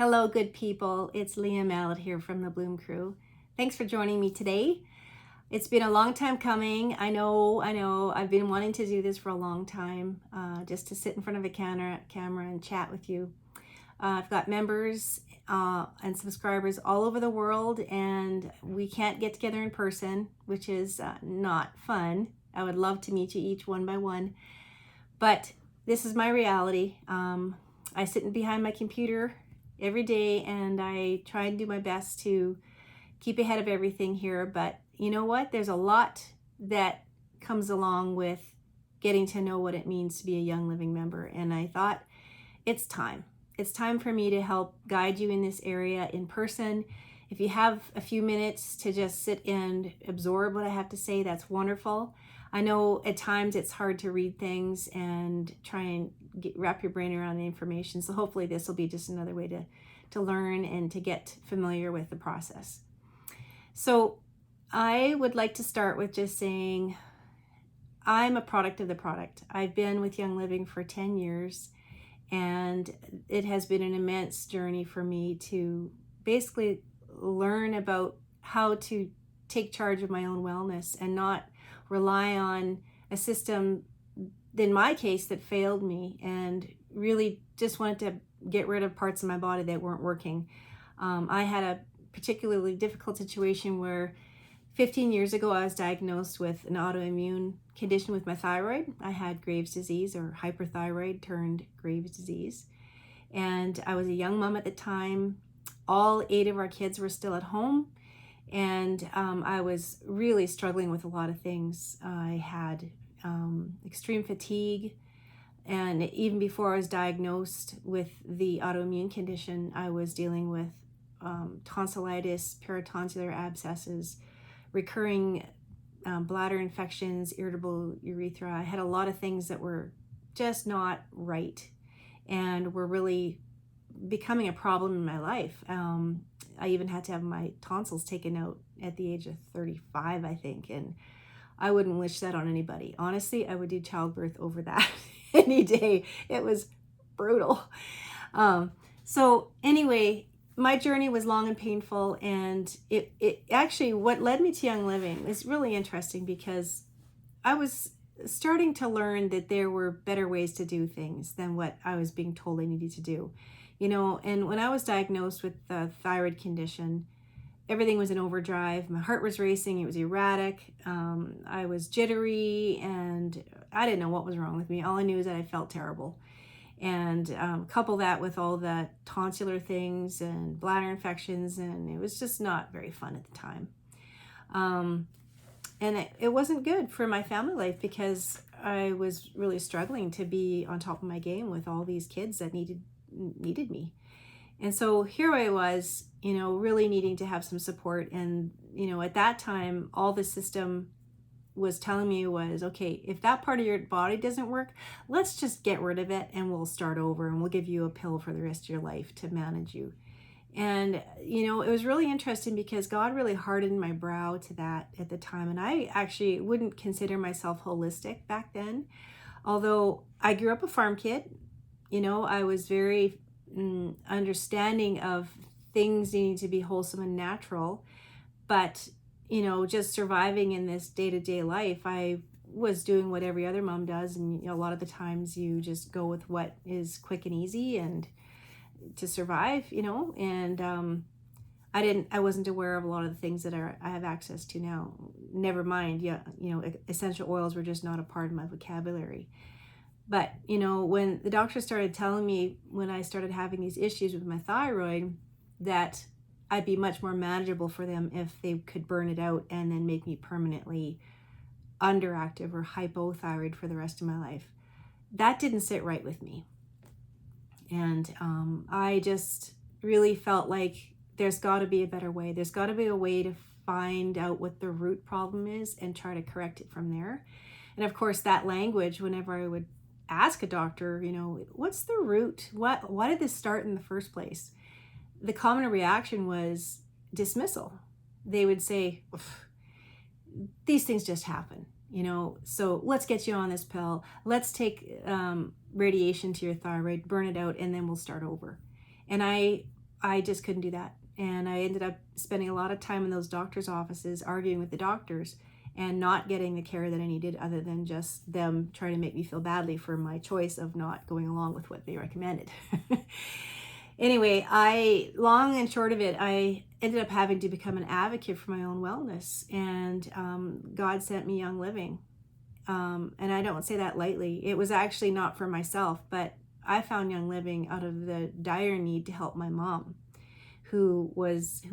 Hello, good people. It's Lea Mallett here from the Bloom Crew. Thanks for joining me today. It's been a long time coming. I know. I've been wanting to do this for a long time, just to sit in front of a camera and chat with you. I've got members and subscribers all over the world, and we can't get together in person, which is not fun. I would love to meet you each one by one, but this is my reality. I sit behind my computer every day and I try and do my best to keep ahead of everything here. But you know what? There's a lot that comes along with getting to know what it means to be a Young Living member. And I thought it's time. It's time for me to help guide you in this area in person. If you have a few minutes to just sit and absorb what I have to say, that's wonderful. I know at times it's hard to read things and try and wrap your brain around the information. So hopefully this will be just another way to learn and to get familiar with the process. So I would like to start with just saying I'm a product of the product. I've been with Young Living for 10 years, and it has been an immense journey for me to basically learn about how to take charge of my own wellness and not rely on a system, in my case, that failed me and really just wanted to get rid of parts of my body that weren't working. I had a particularly difficult situation where 15 years ago I was diagnosed with an autoimmune condition with my thyroid. I had Graves' disease, or hyperthyroid turned Graves' disease. And I was a young mom at the time. All 8 of our kids were still at home. And I was really struggling with a lot of things. I had extreme fatigue. And even before I was diagnosed with the autoimmune condition, I was dealing with tonsillitis, peritonsillar abscesses, recurring bladder infections, irritable urethra. I had a lot of things that were just not right and were really becoming a problem in my life. I even had to have my tonsils taken out at the age of 35, I think, and I wouldn't wish that on anybody. Honestly, I would do childbirth over that any day. It was brutal. So anyway, my journey was long and painful, and it actually, what led me to Young Living is really interesting because I was starting to learn that there were better ways to do things than what I was being told I needed to do. And when I was diagnosed with the thyroid condition, everything was in overdrive. My heart was racing. It was erratic. I was jittery, and I didn't know what was wrong with me. All I knew is that I felt terrible. And couple that with all the tonsillar things and bladder infections, and it was just not very fun at the time. And it wasn't good for my family life because I was really struggling to be on top of my game with all these kids that needed me. And so here I was, really needing to have some support. And, at that time, all the system was telling me was, okay, if that part of your body doesn't work, let's just get rid of it and we'll start over and we'll give you a pill for the rest of your life to manage you. And, it was really interesting because God really hardened my brow to that at the time. And I actually wouldn't consider myself holistic back then. Although I grew up a farm kid, I was very understanding of things needing to be wholesome and natural. But, just surviving in this day-to-day life, I was doing what every other mom does. And a lot of the times you just go with what is quick and easy and to survive, and I wasn't aware of a lot of the things that I have access to now. Never mind, essential oils were just not a part of my vocabulary. But, when the doctor started telling me when I started having these issues with my thyroid that I'd be much more manageable for them if they could burn it out and then make me permanently underactive or hypothyroid for the rest of my life, that didn't sit right with me. And I just really felt like there's got to be a better way. There's got to be a way to find out what the root problem is and try to correct it from there. And of course, that language, whenever I would ask a doctor, what's the root? Why did this start in the first place? The common reaction was dismissal. They would say, these things just happen, so let's get you on this pill. Let's take radiation to your thyroid, burn it out, and then we'll start over. And I I just couldn't do that. And I ended up spending a lot of time in those doctors' offices arguing with the doctors and not getting the care that I needed, other than just them trying to make me feel badly for my choice of not going along with what they recommended. Anyway, long and short of it, I ended up having to become an advocate for my own wellness. And God sent me Young Living. And I don't say that lightly. It was actually not for myself, but I found Young Living out of the dire need to help my mom, who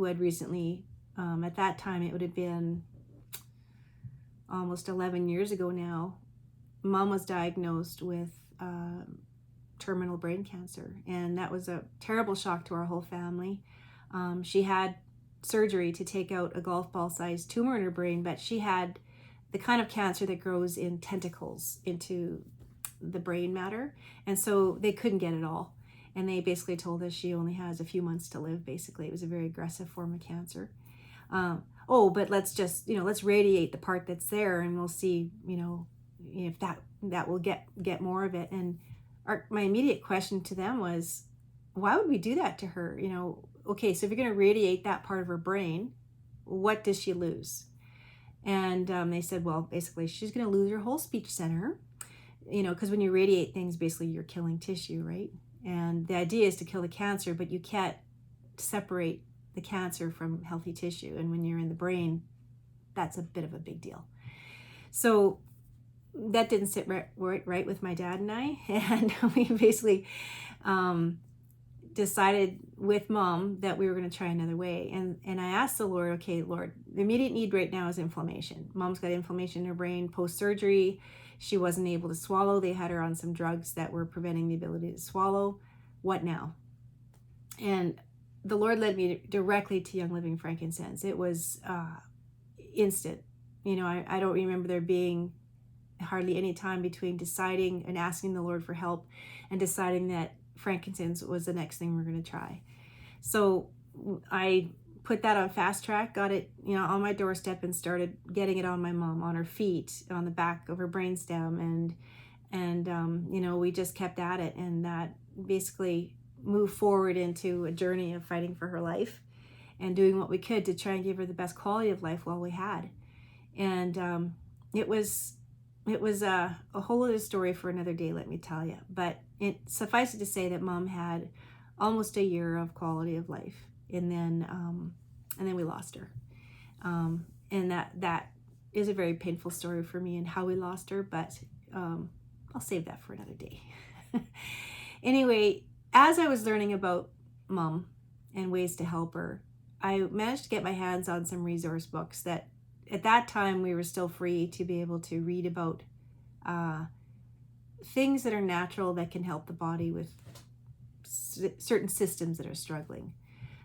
had recently, at that time, it would have been almost 11 years ago now, Mom was diagnosed with terminal brain cancer. And that was a terrible shock to our whole family. She had surgery to take out a golf ball sized tumor in her brain, but she had the kind of cancer that grows in tentacles into the brain matter. And so they couldn't get it all. And they basically told us she only has a few months to live, basically. It was a very aggressive form of cancer. But let's just, let's radiate the part that's there, and we'll see, if that will get more of it. And my immediate question to them was, why would we do that to her? Okay, so if you're going to radiate that part of her brain, what does she lose? And they said, well, basically, she's going to lose her whole speech center, because when you radiate things, basically you're killing tissue, right? And the idea is to kill the cancer, but you can't separate the cancer from healthy tissue. And when you're in the brain, that's a bit of a big deal. So that didn't sit right with my dad and I. And we basically decided with Mom that we were going to try another way. And I asked the Lord, okay, Lord, the immediate need right now is inflammation. Mom's got inflammation in her brain post-surgery. She wasn't able to swallow. They had her on some drugs that were preventing the ability to swallow. What now? And the Lord led me directly to Young Living Frankincense. It was instant. I don't remember there being hardly any time between deciding and asking the Lord for help and deciding that frankincense was the next thing we're going to try. So I put that on fast track, got it, on my doorstep, and started getting it on my mom, on her feet, on the back of her brainstem, and we just kept at it, and that basically moved forward into a journey of fighting for her life and doing what we could to try and give her the best quality of life while we had. And it was a whole other story for another day, let me tell you. But it suffices to say that Mom had almost a year of quality of life, and then we lost her. And that is a very painful story for me and how we lost her, but I'll save that for another day. Anyway, as I was learning about Mom and ways to help her, I managed to get my hands on some resource books that at that time we were still free to be able to read about things that are natural that can help the body with certain systems that are struggling.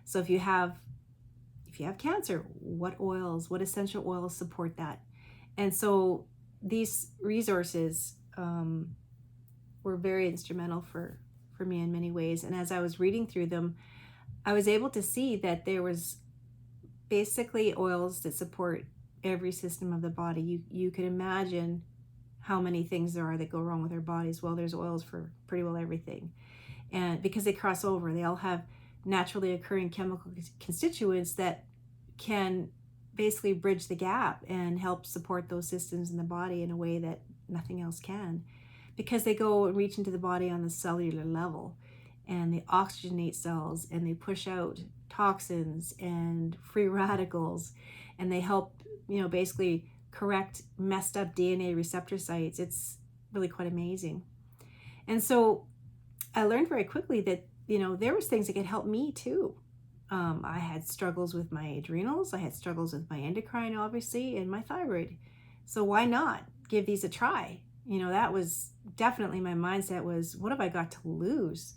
So if you have cancer, what essential oils support that? And so these resources were very instrumental for me in many ways. And as I was reading through them, I was able to see that there was basically oils that support every system of the body. You can imagine how many things there are that go wrong with our bodies. Well, there's oils for pretty well everything. And because they cross over, they all have naturally occurring chemical constituents that can basically bridge the gap and help support those systems in the body in a way that nothing else can, because they go and reach into the body on the cellular level, and they oxygenate cells, and they push out toxins and free radicals, and they help basically correct messed up DNA receptor sites. It's really quite amazing. And so I learned very quickly that there was things that could help me too. I had struggles with my adrenals, I had struggles with my endocrine, obviously, and my thyroid. So why not give these a try? That was definitely my mindset, was, what have I got to lose?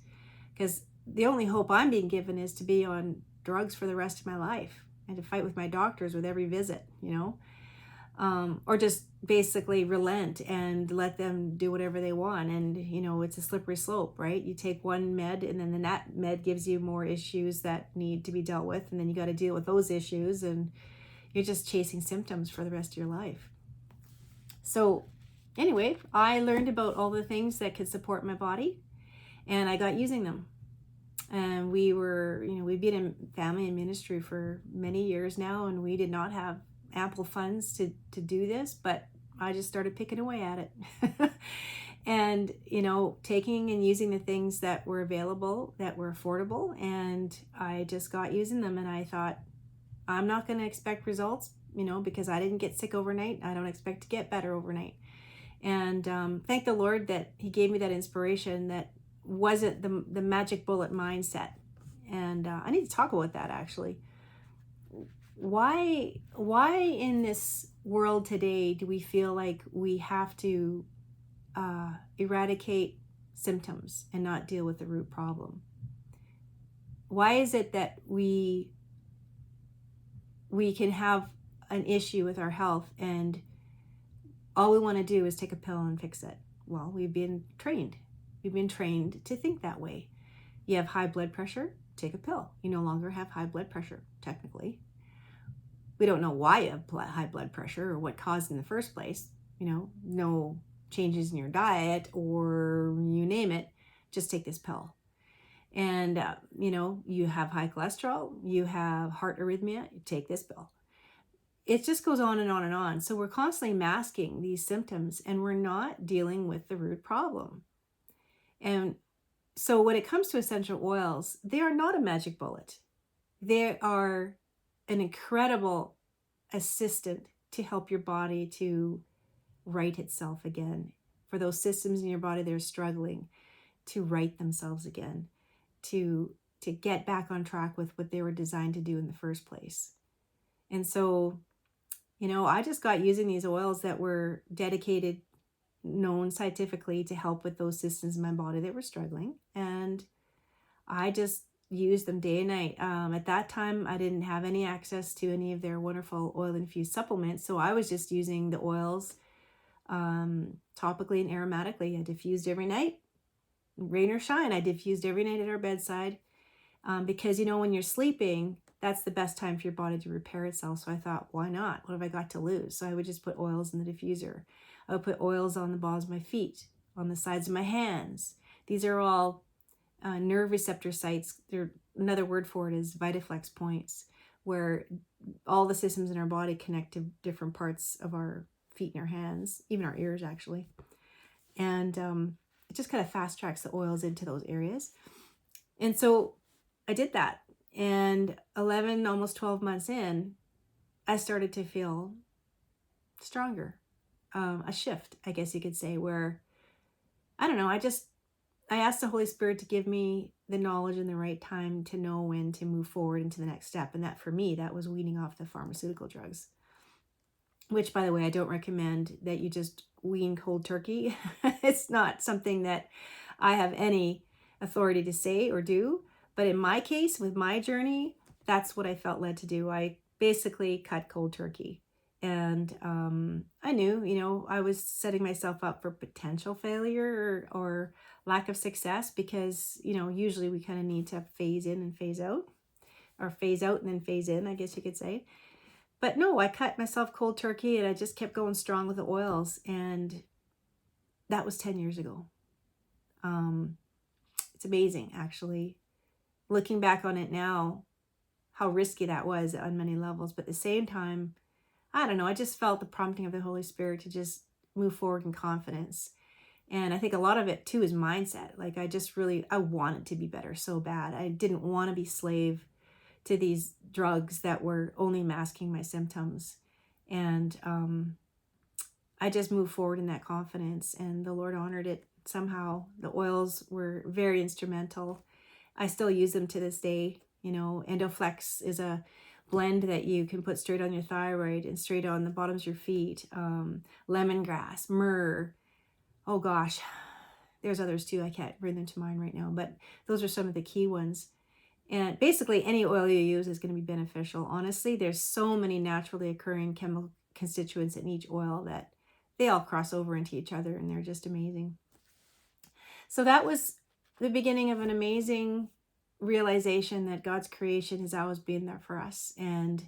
Because the only hope I'm being given is to be on drugs for the rest of my life and to fight with my doctors with every visit, or just basically relent and let them do whatever they want. And, it's a slippery slope, right? You take one med, and then that med gives you more issues that need to be dealt with. And then you got to deal with those issues, and you're just chasing symptoms for the rest of your life. So anyway, I learned about all the things that could support my body, and I got using them. And we've been in family and ministry for many years now, and we did not have ample funds to do this, but I just started picking away at it. And, taking and using the things that were available, that were affordable, and I just got using them. And I thought, I'm not going to expect results, because I didn't get sick overnight. I don't expect to get better overnight. And thank the Lord that He gave me that inspiration that wasn't the magic bullet mindset. And I need to talk about that, actually. Why in this world today do we feel like we have to eradicate symptoms and not deal with the root problem? Why is it that we can have an issue with our health and all we want to do is take a pill and fix it? Well, we've been trained to think that way. You have high blood pressure, take a pill. You no longer have high blood pressure, technically. We don't know why you have high blood pressure or what caused it in the first place. No changes in your diet or you name it, just take this pill. And, you have high cholesterol, you have heart arrhythmia, take this pill. It just goes on and on and on. So we're constantly masking these symptoms and we're not dealing with the root problem. And so when it comes to essential oils, they are not a magic bullet. They are an incredible assistant to help your body to right itself again. For those systems in your body that are struggling to right themselves again, to get back on track with what they were designed to do in the first place. And so, I just got using these oils that were dedicated, known scientifically to help with those systems in my body that were struggling. And I just used them day and night. At that time, I didn't have any access to any of their wonderful oil-infused supplements. So I was just using the oils topically and aromatically. I diffused every night. Rain or shine, I diffused every night at our bedside. Because, when you're sleeping, that's the best time for your body to repair itself. So I thought, why not? What have I got to lose? So I would just put oils in the diffuser. I would put oils on the balls of my feet, on the sides of my hands. These are all nerve receptor sites. Another word for it is Vitaflex points, where all the systems in our body connect to different parts of our feet and our hands, even our ears, actually. And it just kind of fast tracks the oils into those areas. And so I did that. And 11, almost 12 months in, I started to feel stronger. A shift, I guess you could say, where, I don't know, I asked the Holy Spirit to give me the knowledge and the right time to know when to move forward into the next step. And that, for me, that was weaning off the pharmaceutical drugs. Which, by the way, I don't recommend that you just wean cold turkey. It's not something that I have any authority to say or do. But in my case, with my journey, that's what I felt led to do. I basically cut cold turkey. And I knew, I was setting myself up for potential failure or lack of success because, usually we kind of need to phase in and phase out, or phase out and then phase in, I guess you could say. But no, I cut myself cold turkey and I just kept going strong with the oils. And that was 10 years ago. It's amazing, actually, looking back on it now, how risky that was on many levels. But at the same time, I don't know, I just felt the prompting of the Holy Spirit to just move forward in confidence. And I think a lot of it too is mindset. Like I wanted to be better so bad. I didn't want to be slave to these drugs that were only masking my symptoms. And I just moved forward in that confidence, and the Lord honored it somehow. The oils were very instrumental. I still use them to this day. Endoflex is a blend that you can put straight on your thyroid and straight on the bottoms of your feet. Lemongrass, myrrh. Oh gosh, there's others too. I can't bring them to mind right now, but those are some of the key ones. And basically any oil you use is going to be beneficial. Honestly, there's so many naturally occurring chemical constituents in each oil that they all cross over into each other, and they're just amazing. So that was the beginning of an amazing realization that God's creation has always been there for us. And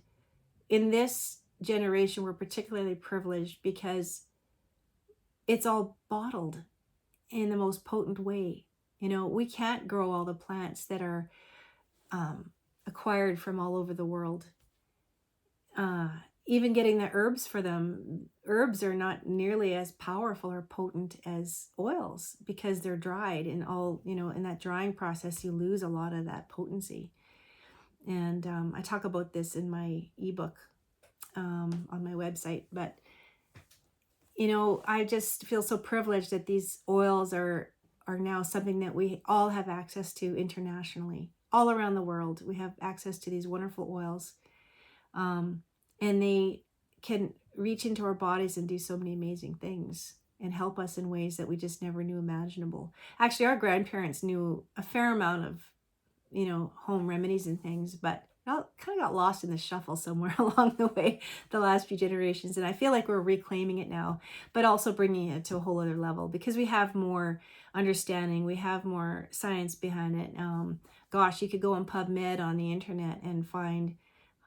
in this generation, we're particularly privileged because it's all bottled in the most potent way. You know, we can't grow all the plants that are acquired from all over the world. Uh, Even getting the herbs for them, herbs are not nearly as powerful or potent as oils because they're dried, and all, you know, in that drying process, you lose a lot of that potency. And I talk about this in my ebook on my website. But, you know, I just feel so privileged that these oils are now something that we all have access to internationally. All around the world, we have access to these wonderful oils. And they can reach into our bodies and do so many amazing things and help us in ways that we just never knew imaginable. Actually, our grandparents knew a fair amount of, you know, home remedies and things, but kind of got lost in the shuffle somewhere along the way the last few generations. And I feel like we're reclaiming it now, but also bringing it to a whole other level because we have more understanding. We have more science behind it. Gosh, you could go on PubMed on the internet and find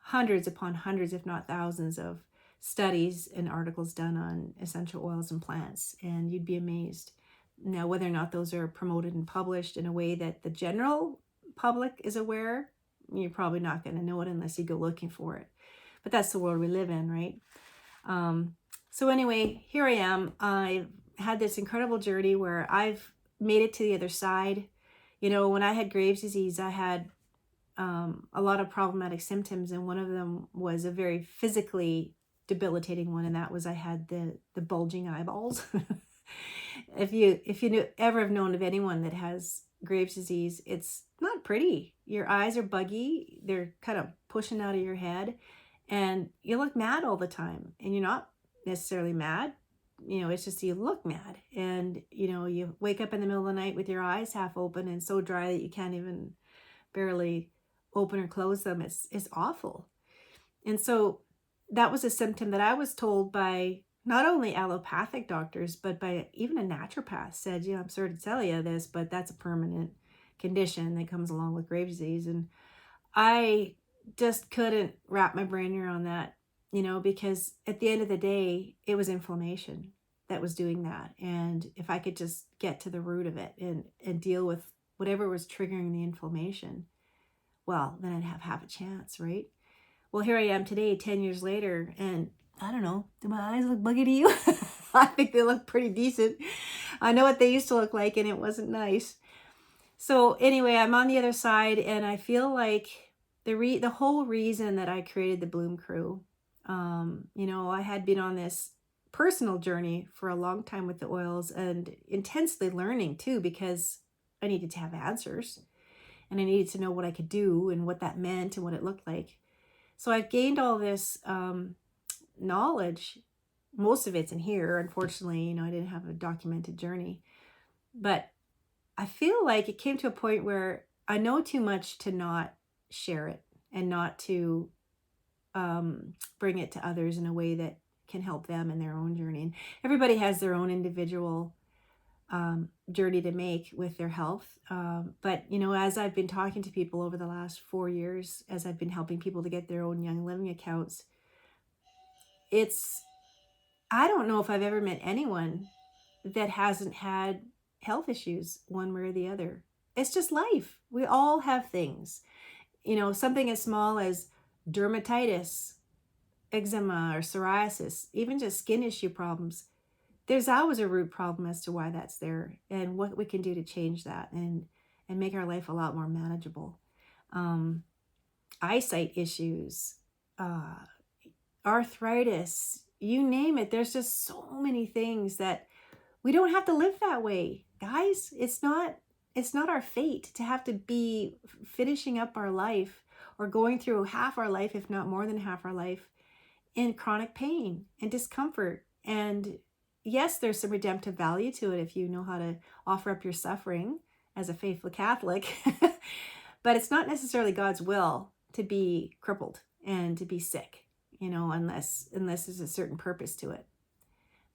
hundreds upon hundreds, if not thousands, of studies and articles done on essential oils and plants, and you'd be amazed. Now, whether or not those are promoted and published in a way that the general public is aware, you're probably not going to know it unless you go looking for it. But that's the world we live in, right? So anyway, here I am. I've had this incredible journey where I've made it to the other side. You know, when I had Graves' disease, I had a lot of problematic symptoms, and one of them was a very physically debilitating one, and that was I had the bulging eyeballs. If you ever have known of anyone that has Graves' disease, it's not pretty. Your eyes are buggy, they're kind of pushing out of your head, and you look mad all the time, and you're not necessarily mad. You know, it's just you look mad, and you know, you wake up in the middle of the night with your eyes half open and so dry that you can't even barely open or close them. It's awful. And so that was a symptom that I was told by not only allopathic doctors, but by even a naturopath said, you know, I'm sorry to tell you this, but that's a permanent condition that comes along with Graves' disease. And I just couldn't wrap my brain around that, you know, because at the end of the day, it was inflammation that was doing that. And if I could just get to the root of it and deal with whatever was triggering the inflammation, well, then I'd have half a chance, right? Well, here I am today, 10 years later, and I don't know, do my eyes look buggy to you? I think they look pretty decent. I know what they used to look like, and it wasn't nice. So anyway, I'm on the other side, and I feel like the whole reason that I created the Bloom Crew, you know, I had been on this personal journey for a long time with the oils and intensely learning too, because I needed to have answers. And I needed to know what I could do and what that meant and what it looked like. So I've gained all this knowledge. Most of it's in here. Unfortunately, you know, I didn't have a documented journey. But I feel like it came to a point where I know too much to not share it and not to bring it to others in a way that can help them in their own journey. And everybody has their own individual journey to make with their health. But, you know, as I've been talking to people over the last 4 years, as I've been helping people to get their own Young Living accounts, I don't know if I've ever met anyone that hasn't had health issues one way or the other. It's just life. We all have things, you know, something as small as dermatitis, eczema, or psoriasis, even just skin issue problems. There's always a root problem as to why that's there and what we can do to change that and make our life a lot more manageable. Eyesight issues, arthritis, you name it. There's just so many things that we don't have to live that way, guys. It's not our fate to have to be finishing up our life or going through half our life, if not more than half our life, in chronic pain and discomfort. And yes, there's some redemptive value to it if you know how to offer up your suffering as a faithful Catholic, but it's not necessarily God's will to be crippled and to be sick, you know, unless there's a certain purpose to it.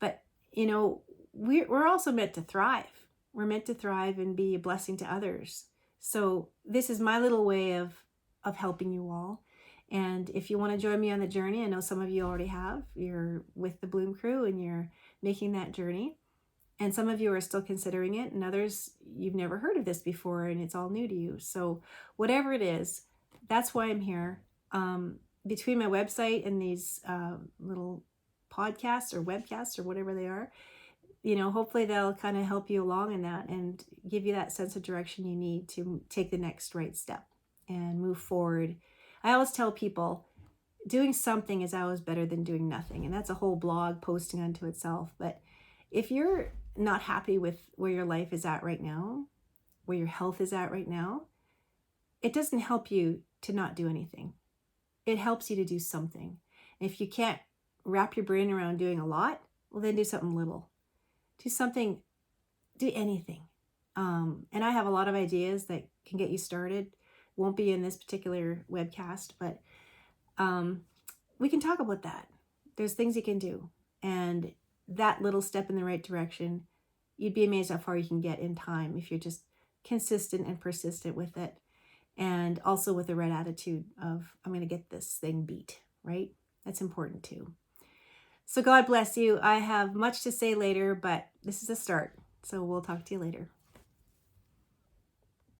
But, you know, we're also meant to thrive. We're meant to thrive and be a blessing to others. So this is my little way of helping you all. And if you want to join me on the journey, I know some of you already have, you're with the Bloom Crew and you're making that journey. And some of you are still considering it, and others, you've never heard of this before and it's all new to you. So whatever it is, that's why I'm here. Between my website and these little podcasts or webcasts or whatever they are, hopefully they'll kind of help you along in that and give you that sense of direction you need to take the next right step and move forward. I always tell people doing something is always better than doing nothing. And that's a whole blog posting unto itself. But if you're not happy with where your life is at right now, where your health is at right now, it doesn't help you to not do anything. It helps you to do something. And if you can't wrap your brain around doing a lot, well, then do something little. Do something, do anything. And I have a lot of ideas that can get you started. Won't be in this particular webcast, but we can talk about that. There's things you can do. And that little step in the right direction, you'd be amazed how far you can get in time if you're just consistent and persistent with it. And also with the right attitude of, I'm going to get this thing beat, right? That's important too. So God bless you. I have much to say later, but this is a start. So we'll talk to you later.